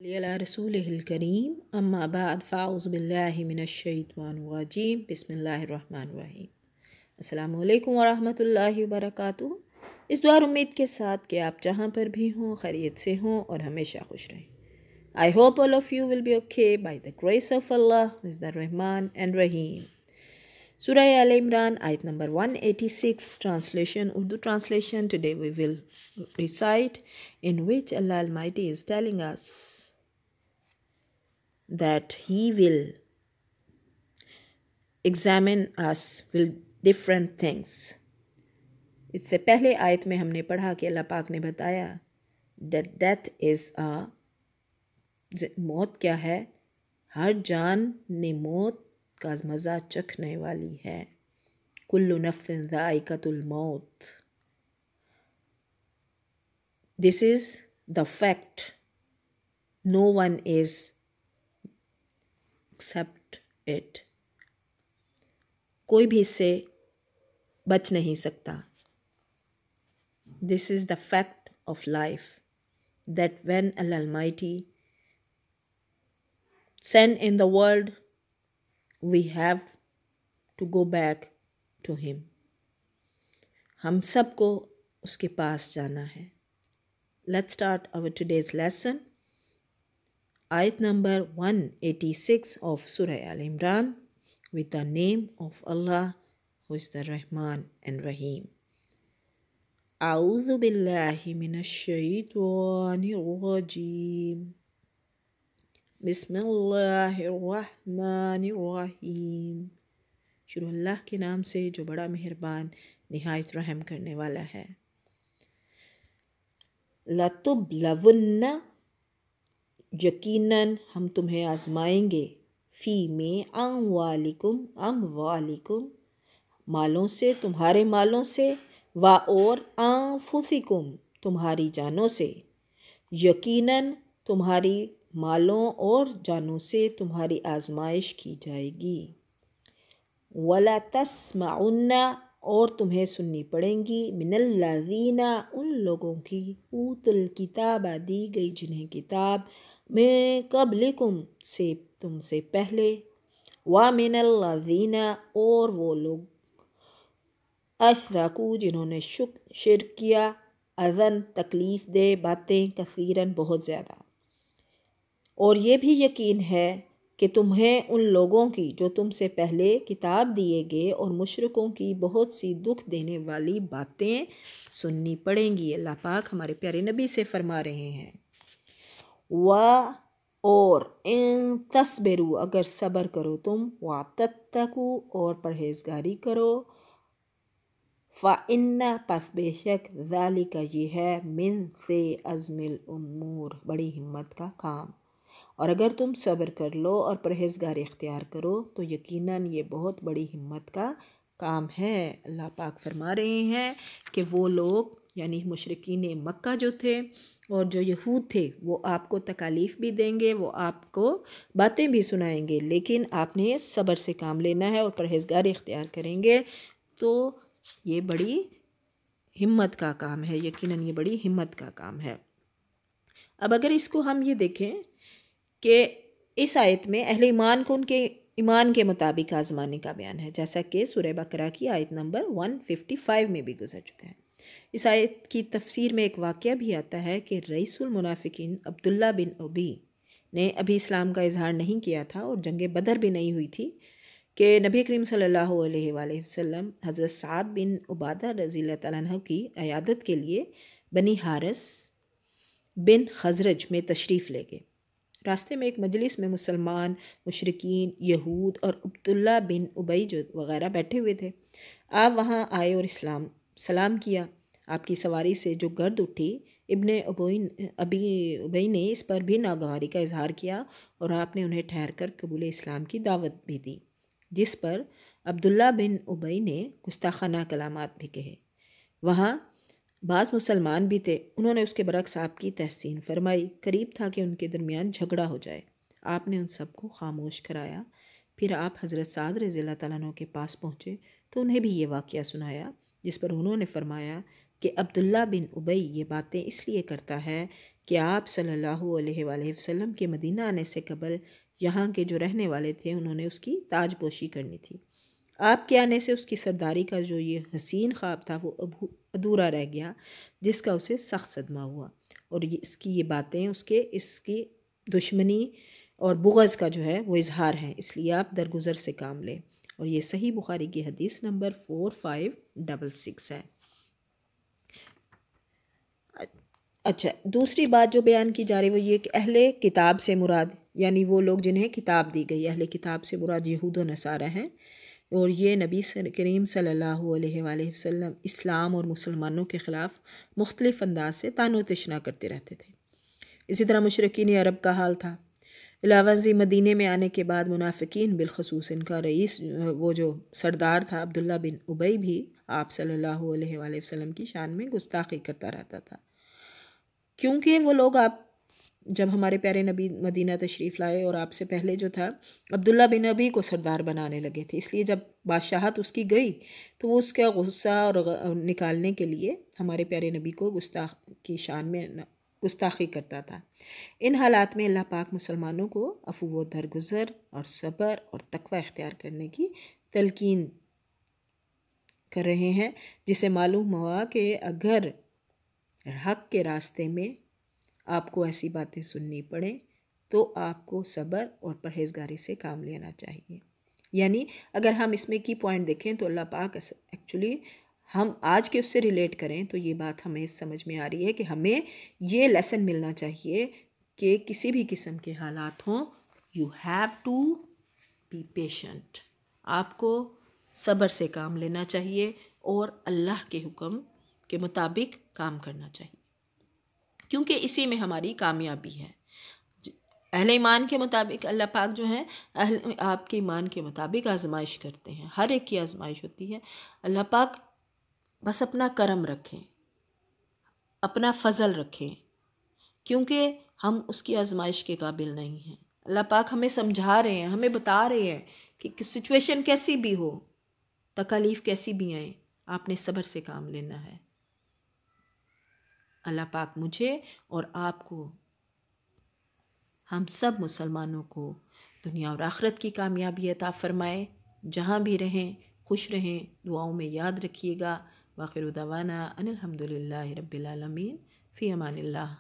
अला रसूलिहिल करीम अम्मा बाद फ़ाउज़ु बिल्लाहि मिनश्शैतानिर्रजीम बिस्मिल्लाहिर्रहमानिर्रहीम। अस्सलामु अलैकुम वरहमतुल्लाहि वबरकातुहू। इस दुआ और उम्मीद के साथ कि आप जहाँ पर भी हों खैरियत से हों और हमेशा खुश रहें। I hope all of you will be okay by the grace of Allah who is the Rahman and Rahim. Surah Al Imran, ayat number 186, translation, Urdu translation. Today we will recite, in which Allah Almighty is telling us that He will examine us with different things. इससे पहले आयत में हमने पढ़ा कि अल्लाह पाक ने बताया that death is मौत क्या है, हर जान ने मौत का मज़ा चखने वाली है। कुल्लु नफ्सिन ज़ाइक़तुल मौत। This is the fact. No one is except it. कोई भी इससे बच नहीं सकता। This is the fact of life, that when Allah Almighty sent in the world, we have to go back to Him. हम सबको उसके पास जाना है। Let's start our today's lesson. Ayat number 186 of Surah Al Imran, with the name of Allah who is the Rahman and Rahim. أعوذ بالله من الشيطان الرجيم. بسم الله الرحمن الرحيم. शुरू अल्लाह के नाम से जो बड़ा मेहरबान निहायत रहम करने वाला है। लतुबलवुन्ना, यकीनन हम तुम्हें आजमाएंगे, फ़ी में अमवालिकुम, मालों से, तुम्हारे मालों से, व और अनफुसिकुम, तुम्हारी जानों से। यकीनन तुम्हारी मालों और जानों से तुम्हारी आजमाइश की जाएगी। वला तस्माउन्ना, और तुम्हें सुननी पड़ेंगी, मिनल्लज़ीना, उन लोगों की, ऊतुल किताबा, दी गई जिन्हें किताब, में कब्लिकुम, से तुमसे पहले, व मिनल्लज़ीना, और वो लोग, अशरकू, जिन्होंने शिर्क किया, अज़न, तकलीफ़ दे बातें, कसीरन, बहुत ज़्यादा। और ये भी यकीन है कि तुम्हें उन लोगों की जो तुमसे पहले किताब दिए गए और मुशरिकों की बहुत सी दुख देने वाली बातें सुननी पड़ेंगी। अल्लाह पाक हमारे प्यारे नबी से फरमा रहे हैं, व और इन तस्बिरु, अगर सब्र करो तुम, व तत्तकू, और परहेजगारी करो, फ़इन्ना, पस बेशक, ज़ालिका, ये है, मिन से अज़मिल उमूर, बड़ी हिम्मत का काम। और अगर तुम सब्र कर लो और परहेजगारी इख्तियार करो तो यकीनन ये बहुत बड़ी हिम्मत का काम है। अल्लाह पाक फरमा रहे हैं कि वो लोग यानी मुशरिकीन मक्का जो थे और जो यहूद थे वो आपको तकालीफ़ भी देंगे, वो आपको बातें भी सुनाएंगे, लेकिन आपने सब्र से काम लेना है और परहेजगारी इख्तियार करेंगे तो ये बड़ी हिम्मत का काम है। यकीनन ये बड़ी हिम्मत का काम है। अब अगर इसको हम ये देखें कि इस आयत में अहले ईमान को उनके ईमान के मुताबिक आज़माने का बयान है, जैसा कि सूरह बकरा की आयत नंबर 155 में भी गुजर चुका है। इस आयत की तफसीर में एक वाक़या भी आता है कि रईसुल मुनाफिकीन अब्दुल्ला बिन उबी ने अभी इस्लाम का इजहार नहीं किया था और जंग बदर भी नहीं हुई थी कि नबी करीम सल्लल्लाहु अलैहि वसल्लम हज़रत साद बिन उबादा रज़ियल्लाहु तआला अन्हु की अयादत के लिए बनी हारिस बिन खज़रज में तशरीफ़ ले गए। रास्ते में एक मजलिस में मुसलमान, मुशरिकीन, यहूद और अब्दुल्ला बिन उबई जो वग़ैरह बैठे हुए थे। आप वहाँ आए और सलाम किया। आपकी सवारी से जो गर्द उठी, इब्ने उबई ने इस पर भी नागवारी का इजहार किया और आपने उन्हें ठहर कर कबूल इस्लाम की दावत भी दी, जिस पर अब्दुल्ला बिन उबई ने गुस्ताखाना कलामात भी कहे। वहाँ बाज़ मुसलमान भी थे, उन्होंने उसके बरक्स आपकी तहसीन फरमाई। करीब था कि उनके दरमियान झगड़ा हो जाए। आपने उन सबको खामोश कराया। फिर आप हज़रत साद रज़ियल्लाहु तआला अन्हु के पास पहुँचे तो उन्हें भी ये वाक़या सुनाया, जिस पर उन्होंने फरमाया कि अब्दुल्ला बिन उबई ये बातें इसलिए करता है کہ آپ صلی اللہ علیہ وآلہ وسلم کے مدینہ آنے سے قبل یہاں کے جو رہنے والے تھے انہوں نے اس کی تاج پوشی کرنی تھی۔ آپ کے آنے سے اس کی سرداری کا جو یہ حسین خواب تھا وہ ادھورا رہ گیا، جس کا اسے سخت صدمہ ہوا، اور اس کی یہ باتیں اس کی دشمنی اور بغض کا جو ہے وہ اظہار ہیں، اس لیے آپ درگزر سے کام لیں۔ اور یہ صحیح بخاری کی حدیث نمبر 4566 ہے۔ اچھا، دوسری بات جو بیان کی جا رہی وہ یہ کہ اہل کتاب سے مراد، یعنی وہ لوگ جنہیں کتاب دی گئی، اہل کتاب سے مراد یہود و نصارہ ہیں، اور یہ نبی کریم صلی اللہ علیہ وآلہ وسلم اسلام اور مسلمانوں کے خلاف مختلف انداز سے طعن و تشنیع کرتے رہتے تھے۔ اسی طرح مشرکین عرب کا حال تھا۔ علاوہ ازیں مدینے میں آنے کے بعد منافقین بالخصوص ان کا رئیس وہ جو سردار تھا عبداللہ بن ابی بھی آپ صلی اللہ علیہ وآلہ وسلم کی شان میں گستاخی کرتا رہتا تھا، کیونکہ وہ لوگ آپ جب ہمارے پیارے نبی مدینہ تشریف لائے اور آپ سے پہلے جو تھا عبداللہ بن ابی کو سردار بنانے لگے تھے، اس لیے جب بادشاہت اس کی گئی تو وہ اس کا غصہ اور نکالنے کے لیے ہمارے پیارے نبی کو کی شان میں گستاخی کرتا تھا۔ ان حالات میں اللہ پاک مسلمانوں کو عفو و درگزر اور صبر اور تقوی اختیار کرنے کی تلقین کر رہے ہیں، جسے معلوم ہوا کہ اگر حق کے راستے میں آپ کو ایسی باتیں سننی پڑیں تو آپ کو صبر اور پرہیزگاری سے کام لینا چاہیے۔ یعنی اگر ہم اس میں کی پوائنٹ دیکھیں تو اللہ پاک ایکچولی ہم آج کے اس سے ریلیٹ کریں تو یہ بات ہمیں سمجھ میں آ رہی ہے کہ ہمیں یہ لیسن ملنا چاہیے کہ کسی بھی قسم کے حالات ہوں، you have to be patient, آپ کو صبر سے کام لینا چاہیے اور اللہ کے حکم کے مطابق کام کرنا چاہیے، کیونکہ اسی میں ہماری کامیابی ہے۔ اہل ایمان کے مطابق اللہ پاک جو ہیں آپ کے ایمان کے مطابق آزمائش کرتے ہیں، ہر ایک کی آزمائش ہوتی ہے۔ اللہ پاک بس اپنا کرم رکھیں، اپنا فضل رکھیں، کیونکہ ہم اس کی آزمائش کے قابل نہیں ہیں۔ اللہ پاک ہمیں سمجھا رہے ہیں، ہمیں بتا رہے ہیں کہ سچویشن کیسی بھی ہو، تکالیف کیسی بھی آئیں، آپ نے صبر سے کام لینا ہے۔ اللہ پاک مجھے اور آپ کو، ہم سب مسلمانوں کو دنیا اور آخرت کی کامیابی عطا فرمائے۔ جہاں بھی رہیں خوش رہیں، دعاؤں میں یاد رکھیے گا۔ وآخر دعوانا ان الحمد للہ رب العالمین، فی امان اللہ۔